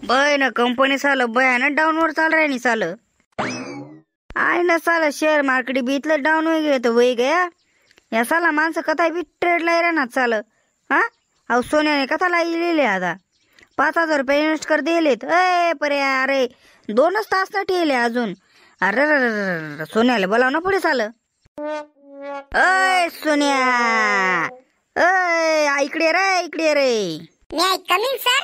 बय ना कंपनी साल बया ना डाऊनवर चाल रहा नहीं साल आय ना साला शेअर मार्केट बी इथलं डाऊन होई गेलं तर वही गया या साला माणसं कथा बी ट्रेड ला राहणार चाल हा अहो सोन्याने कथाला लिहिले आता 5,000 रुपये इन्व्हेस्ट कर दिलेत ए पर्या अरे 2च तास ना ठेवले अजून अरे सोन्याला बोलाव ना पुढे चाल अय सोन्या अय इकडे रे मी आय कमिंग सर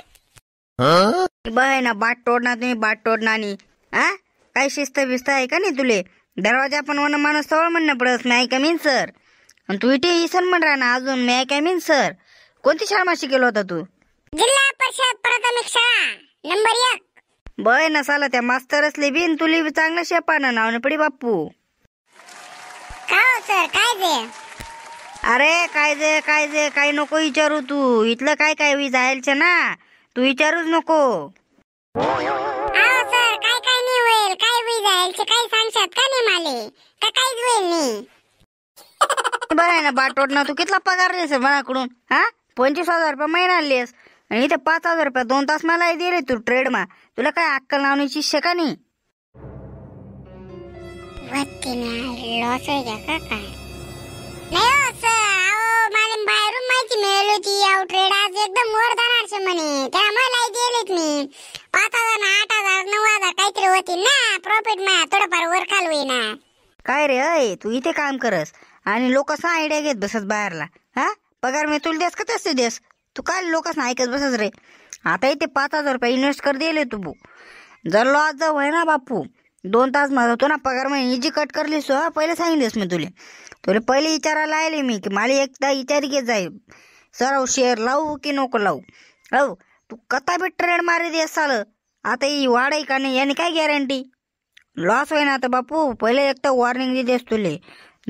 बय ना बाट तोडणार तुम्ही बाट तोडणार नाही हा काय शिस्त बिस्त आहे का नाही तुले दरवाजा पण वन माणूस तवळ म्हणणं पडत मी आय कमिंग सर आणि तू इथे इसन म्हण राहा ना अजून मी आय कमिंग सर कोणती शाळा शिकलो होता तू जिल्हा परिषद प्राथमिक शाळा नंबर 1 बय ना साला त्या मास्तर असले बिन तुली बी चांगलं शेपानं नाव न पडी बाप्पू का हो सर काय जे अरे काय जे काय नको विचारू तू इथलं काय जायचं ना तू विचारूच नको आओ सर काय नाही होईल काय होई जाईल काय सांगशात का नाही माले का काहीच होईल नाही बरं आहे ना बाटोडना तू कितला पगार लेस मनाकडून हा 25,000 रुपये महिना लेस आणि इथे 5,000 रुपये 2 तास मला दिले तू ट्रेड मा तुला काय अक्कल लावण्याची शिका नाही लॉस आहे का काय नाही हो सर आओ मला बाहेरून माहिती मिळाली होती आउ ट्रेड आज एकदम वर जाणार शे म्हणे त्या मला दिलेत मी 5,000 8,000 9,000 काहीतरी होती ना प्रॉफिट मा थोडंफार वर खाल होईना काय रे अय तू इथे काम करस आणि लोकांना आयडिया घेत बसत बाहेरला हा पगार मी तुला देस का तसे देस तू काय लोकांना ऐकत बसस रे आता इथे 5,000 रुपये इन्व्हेस्ट कर दिले तू जर लॉस जाऊ आहे ना बापू 2 तास माझा होतो ना पगार मी इजी कट करलीस पहिले सांगितलेस मी तुला पहिले विचारायला आले मी की मला एकदा विचार घेत जाईल सर शेअर लावू की नको लावू हो तू कथा बी ट्रेड मारी देस चाल आता ही वाढ आहे का नाही याने काय गॅरंटी लॉस होईना आता बापू पहिले एक तर वॉर्निंग देस तुले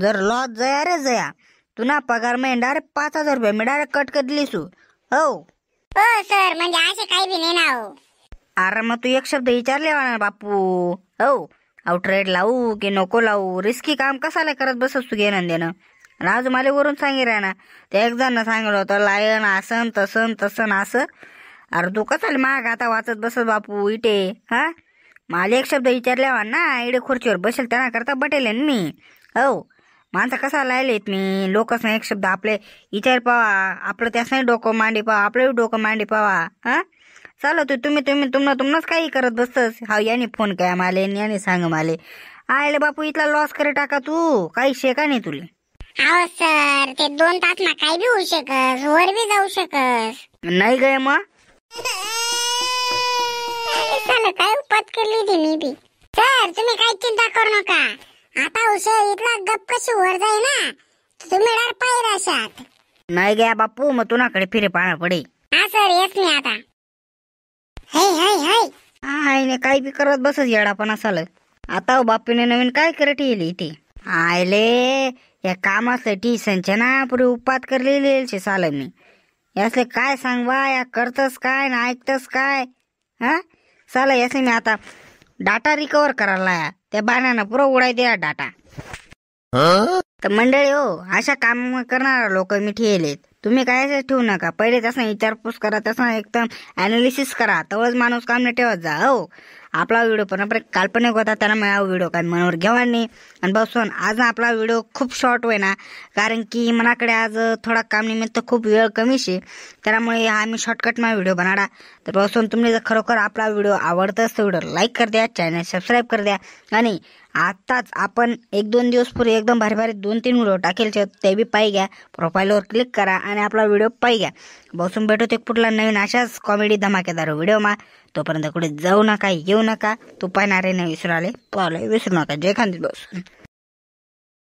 जर लॉस जया रे जया तू ना पगार मी डायरेक्ट 5,000 रुपये मी डायरेक्ट कट कर दिलीस हो सर म्हणजे असे काही बी नाही ना हो अरे मग तू एक शब्द विचारले ना बापू हो अहो ट्रेड लावू की नको लावू रिस्की काम कसाला करत बसस तू घेणं देणं राजू मला वरून सांगितलं ना ते एक जण सांगितलं होतं लायन आसन तसन असं अरे तू कसाला माग आता वाचत बसत बापू इटे हा मला एक शब्द विचारल्या ना इडे खुर्चीवर बसेल त्यांना करता बटेल मी हो माणसं कसा लायलेत मी लोकच एक शब्द आपले विचार पावा आपलं त्यासही डोकं मांडी पावा आपलं डोकं मांडी पावा हा चालू तुम्हाच काही करत बसतस हा याने फोन काय माले याने सांग माले आयले बापू इथला लॉस करे टाका तू काही शेका नाही तुले आओ सर ते 2 तास ना काही बी होऊ शकस वर बी जाऊ शकस नाही गय मग काय उपत केली ती मी बी सर तुम्ही काही चिंता करू नका आता उशीर इथला गप कशी वर जाई ना तुम्ही डर पाहिजे अशात नाही गया बापू मग तुनाकडे फिरे पाहणं पडे हा सर येस मी आता आईने काही बी करत बसच येडा पण असाल आता बापूने नवीन काय करत येईल इथे आयले या कामासाठी संचना पुढे उपात करलेले साल मी यासले काय सांगवा या करतस काय ना ऐकतस काय हा साला यासले मी आता डाटा रिकवर करायला त्या बाण्यानं पुरं उडाय द्या डाटा तर मंडळी हो अशा काम करणारा लोक मी ठेवलेत तुम्ही काय ठेवू नका पहिले तसं विचारपूस करा तसं एकदम अनालिसिस करा तेवढंच माणूस काम नाही ठेवत जा हो आपला व्हिडिओ पण काल्पनिक होता त्यांना मला व्हिडिओ काय मनावर घेवा नाही आणि बसून आज आपला व्हिडिओ खूप शॉर्ट होय ना कारण की मनाकडे आज थोडा काम निमित्त खूप वेळ कमी शे त्यामुळे आम्ही शॉर्टकट मा व्हिडिओ बनाडा तर बसून तुम्ही जर खरोखर आपला व्हिडिओ आवडतच तर व्हिडिओ लाईक कर द्या चॅनल सबस्क्राईब कर द्या आणि आताच आपण 1-2 दिवस पूर्वी एकदम भारी 2-3 व्हिडिओ टाकेल ते बी पाहि घ्या प्रोफाईलवर क्लिक करा आणि आपला व्हिडिओ पाहि घ्या बसून भेटू ते कुठला नवीन अशाच कॉमेडी धमाकेदार व्हिडिओ मा तोपर्यंत कुठे जाऊ नका येऊ नका तू पाहणारे नाही विसरू नका जय खानदेश बसून